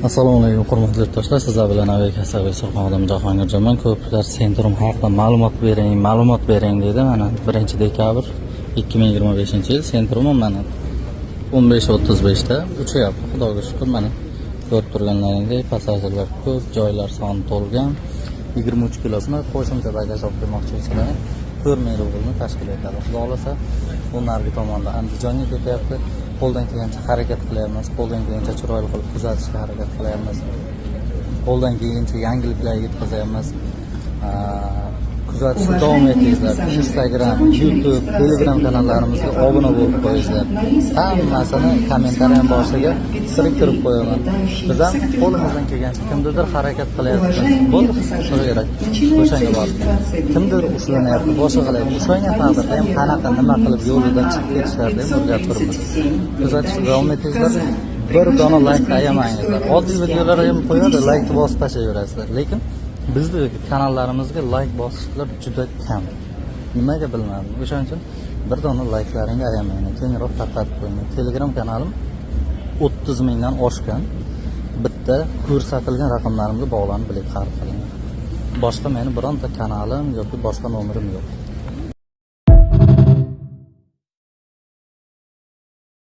Assalomu alaykum hurmatli yurtdoshlar, sizlar bilan aviakassaviy Surxondaryo Jahongirjonman. Ko'plar Centrum haqida ma'lumot bering dedi. Mana 1-dekabr 2025-yil Centrum mana 15:35 da uchayapti. Xudoga shukr, mana ko'rib turganlaringdek passajirlar ko'p, joylar soni to'lgan. 23 kilosini qo'shimcha bagaj olib kelmoqchi bo'lsalar 4 ming rublni tashkil etadi. Xudo xolasa bu nargi tomonda Andijonga ketyapti. Qo'ldan kelgancha harakat qilyapmiz, qo'ldan kelgancha chiroyli qilib kuzatishga harakat qilyapmiz, qo'ldan kelgancha yangiliklar yetkazamiz. Kuzatishni davom etingizlar. Instagram, YouTube, Telegram kanallarimizga obuna bo'lib qo'yinglar. Hammasini kommentariy boshiga kirib qo'yaman. Biz ham qo'limizdan kelgancha kimdir harakat qilyapmiz. Bo'ldi, shunga kerak. O'shanga bor. Kimdir ushlanyapti, boshqa qilyapti. O'shanga taqdirda ham qanaqa nima qilib yo'lidan chiqib ketishlarni o'rganib turibmiz. Kuzatishni davom etingizlar. Bir dona like ayamayingizlar. Oddiy videolar ham qo'yadi, like bosib tashlayverasizlar. Lekin bizning kanallarimizga like bosishlar juda kam. Nimaga bilmadim. O'shaning uchun bir dona like'laringni ayamanglar. Kengroq tarqatib qo'ying. Telegram kanalim 30 mingdan oshgan. Bitta ko'rsatilgan raqamlarimga bog'lanib bilet xarid qiling. Boshqa meni bironta kanalim yoki boshqa nomerim yo'q.